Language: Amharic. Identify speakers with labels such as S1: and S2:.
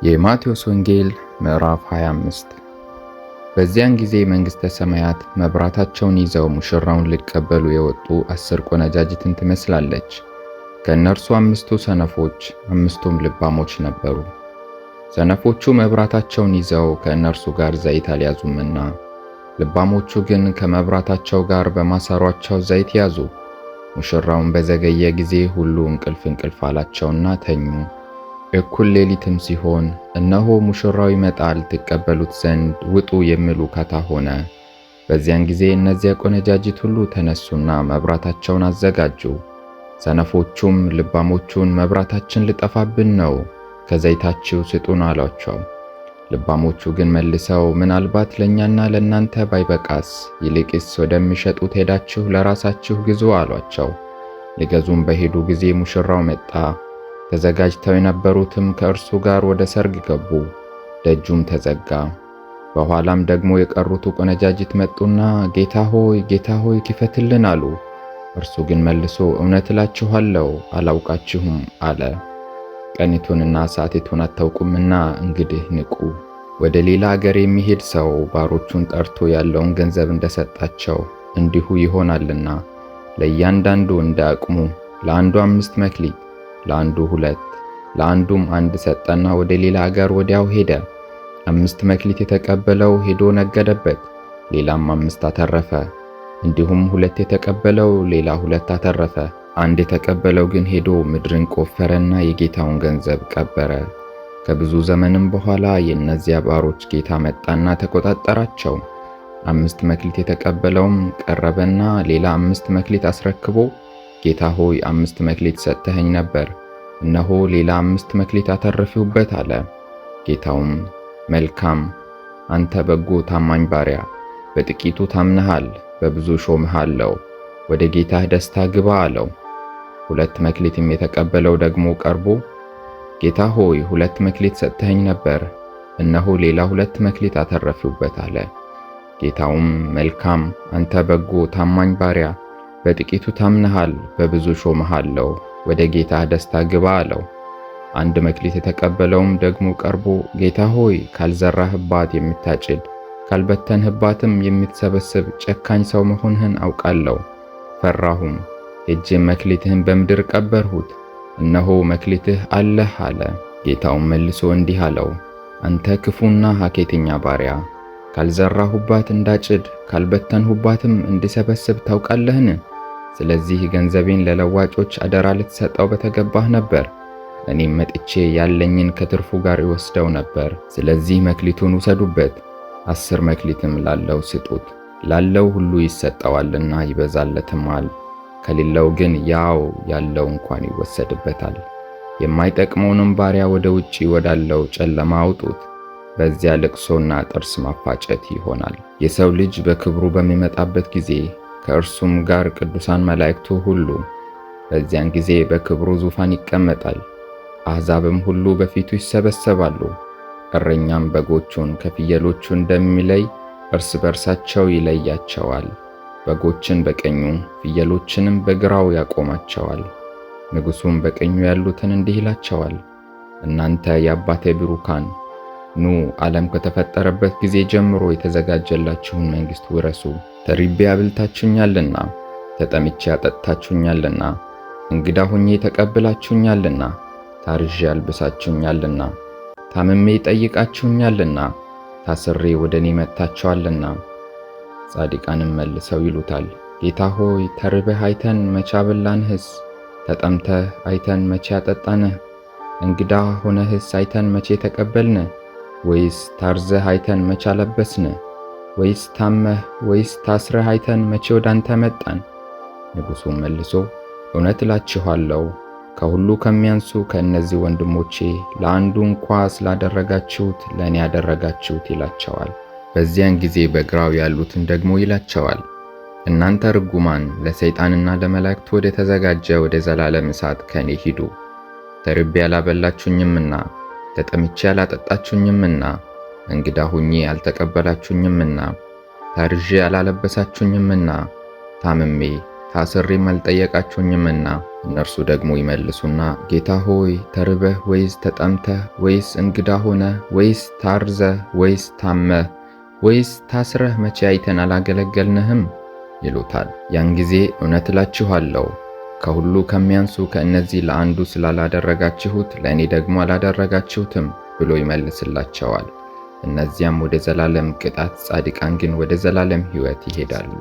S1: የማቴዎስ ወንጌል ምዕራፍ 25። በዚያን ጊዜ መንግሥተ ሰማያት መብራታቸውን ይዘው ሙሽራውን ሊቀበሉ የወጡ 10 ቆነጃጅትን ትመስላለች። ከእነርሱ 5ቱ ሰነፎች፣ 5ቱም ልባሞች ነበሩ። ሰነፎቹ መብራታቸውን ይዘው ከእነርሱ ጋር ዘይት አልያዙምና፣ ልባሞቹ ግን ከመብራታቸው ጋር በማሰሯቸው ዘይት ያዙ። ሙሽራውን በዘገየ ጊዜ ሁሉ እንቅልፍ አላቸውና ተኙ። እኩል ሌሊትም ሲሆን እነሆ ሙሽራው ይመጣል፣ ትቀበሉት ዘንድ ውጡ የሚል ውካታ ሆነ። በዚያን ጊዜ እነዚያ ቆነጃጅት ሁሉ ተነሱና መብራታቸውን አዘጋጁ። ሰነፎቹም ልባሞቹን መብራታችን ሊጠፋብን ነው፣ ከዘይታችሁ ስጡን አሏቸው። ልባሞቹ ግን መልሰው ምናልባት ለእኛና ለእናንተ ባይበቃስ፣ ይልቅስ ወደሚሸጡት ሄዳችሁ ለራሳችሁ ግዙ አሏቸው። ሊገዙም በሄዱ ጊዜ ሙሽራው መጣ። ተዘጋጅተው የነበሩትም ከእርሱ ጋር ወደ ሰርግ ገቡ። ደጁም ተዘጋ። በኋላም ደግሞ የቀሩት ቆነጃጅት መጡና ጌታ ሆይ ክፈትልን አሉ። እርሱ ግን መልሶ እውነት እላችኋለሁ አላውቃችሁም አለ። ቀኒቱንና ሰዓቲቱን አታውቁምና እንግዲህ ንቁ። ወደ ሌላ አገር የሚሄድ ሰው ባሮቹን ጠርቶ ያለውን ገንዘብ እንደሰጣቸው እንዲሁ ይሆናልና፣ ለእያንዳንዱ እንደ አቅሙ፣ ለአንዱ 5 መክሊት፣ ለአንዱ 2፣ ለአንዱም 1 ሰጠና ወደ ሌላ አገር ወዲያው ሄደ። 5 መክሊት የተቀበለው ሄዶ ነገደበት፣ ሌላም 5 አተረፈ። እንዲሁም 2 የተቀበለው ሌላ 2 አተረፈ። 1 የተቀበለው ግን ሄዶ ምድርን ቆፈረና የጌታውን ገንዘብ ቀበረ። ከብዙ ዘመንም በኋላ የእነዚያ ባሮች ጌታ መጣና ተቆጣጠራቸው። 5 መክሊት የተቀበለውም ቀረበና ሌላ 5 መክሊት አስረክቦ ጌታ ሆይ 5 መክሊት ሰጥተኸኝ ነበር፣ እነሆ ሌላ 5 መክሊት አተረፍሁበት አለ። ጌታውም መልካም አንተ በጎ ታማኝ ባሪያ፣ በጥቂቱ ታምነሃል፣ በብዙ ሾምሃለሁ፣ ወደ ጌታህ ደስታ ግባ አለው። 2 መክሊትም የተቀበለው ደግሞ ቀርቦ ጌታ ሆይ 2 መክሊት ሰጥተኸኝ ነበር፣ እነሆ ሌላ 2 መክሊት አተረፍሁበት አለ። ጌታውም መልካም አንተ በጎ ታማኝ ባሪያ፣ በጥቂቱ ታምነሃል፣ በብዙ ሾምሃለሁ፣ ወደ ጌታህ ደስታ ግባ አለው። 1 መክሊት የተቀበለውም ደግሞ ቀርቦ ጌታ ሆይ ካልዘራህባት የምታጭድ ካልበተንህባትም የምትሰበስብ ጨካኝ ሰው መሆንህን አውቃለሁ። ፈራሁም፣ ሄጄም መክሊትህን በምድር ቀበርሁት፣ እነሆ መክሊትህ አለህ አለ። ጌታውም መልሶ እንዲህ አለው፣ አንተ ክፉና ሐኬተኛ ባሪያ፣ ካልዘራሁባት እንዳጭድ ካልበተንሁባትም እንድሰበስብ ታውቃለህን? ስለዚህ ገንዘቤን ለለዋጮች አደራ ልትሰጠው በተገባህ ነበር። እኔም መጥቼ ያለኝን ከትርፉ ጋር ይወስደው ነበር። ስለዚህ መክሊቱን ውሰዱበት፣ 10 መክሊትም ላለው ስጡት። ላለው ሁሉ ይሰጠዋልና ይበዛለትማል፣ ከሌለው ግን ያው ያለው እንኳን ይወሰድበታል። የማይጠቅመውንም ባሪያ ወደ ውጪ ወዳለው ጨለማ አውጡት፣ በዚያ ልቅሶና ጥርስ ማፋጨት ይሆናል። የሰው ልጅ በክብሩ በሚመጣበት ጊዜ ከእርሱም ጋር ቅዱሳን መላእክቱ ሁሉ፣ በዚያን ጊዜ በክብሩ ዙፋን ይቀመጣል። አሕዛብም ሁሉ በፊቱ ይሰበሰባሉ። እረኛም በጎቹን ከፍየሎቹ እንደሚለይ እርስ በርሳቸው ይለያቸዋል። በጎችን በቀኙ ፍየሎችንም በግራው ያቆማቸዋል። ንጉሡም በቀኙ ያሉትን እንዲህ ይላቸዋል፣ እናንተ የአባቴ ብሩካን ኑ፣ ዓለም ከተፈጠረበት ጊዜ ጀምሮ የተዘጋጀላችሁን መንግሥት ውረሱ። ተርቤ አብልታችሁኛልና፣ ተጠምቼ አጠጥታችሁኛልና፣ እንግዳ ሆኜ ተቀብላችሁኛልና፣ ታርዤ አልብሳችሁኛልና፣ ታምሜ ጠይቃችሁኛልና፣ ታስሬ ወደ እኔ መጥታችኋልና። ጻድቃንም መልሰው ይሉታል፣ ጌታ ሆይ ተርበህ አይተን መቼ አበላንህስ? ተጠምተህ አይተን መቼ አጠጣንህ? እንግዳ ሆነህስ አይተን መቼ ተቀበልንህ? ወይስ ታርዘህ አይተን መቼ አለበስንህ? ወይስ ታመህ ወይስ ታስረህ አይተን መቼ ወዳንተ መጣን? ንጉሡም መልሶ እውነት እላችኋለሁ ከሁሉ ከሚያንሱ ከእነዚህ ወንድሞቼ ለአንዱ እንኳ ስላደረጋችሁት ለእኔ ያደረጋችሁት ይላቸዋል። በዚያን ጊዜ በግራው ያሉትን ደግሞ ይላቸዋል፣ እናንተ ርጉማን ለሰይጣንና ለመላእክቱ ወደ ተዘጋጀ ወደ ዘላለም እሳት ከእኔ ሂዱ። ተርቤ አላበላችሁኝምና፣ ተጠምቼ አላጠጣችሁኝምና፣ እንግዳ ሁኜ አልተቀበላችሁኝምና፣ ታርዤ አላለበሳችሁኝምና፣ ታምሜ ታስሬም አልጠየቃችሁኝምና፣ እነርሱ ደግሞ ይመልሱና ጌታ ሆይ ተርበህ ወይስ ተጠምተህ ወይስ እንግዳ ሆነህ ወይስ ታርዘህ ወይስ ታመህ ወይስ ታስረህ መቼ አይተን አላገለገልንህም ይሉታል። ያን ጊዜ እውነት እላችኋለሁ ከሁሉ ከሚያንሱ ከእነዚህ ለአንዱ ስላላደረጋችሁት ለእኔ ደግሞ አላደረጋችሁትም ብሎ ይመልስላቸዋል። እነዚያም ወደ ዘላለም ቅጣት፣ ጻድቃን ግን ወደ ዘላለም ሕይወት ይሄዳሉ።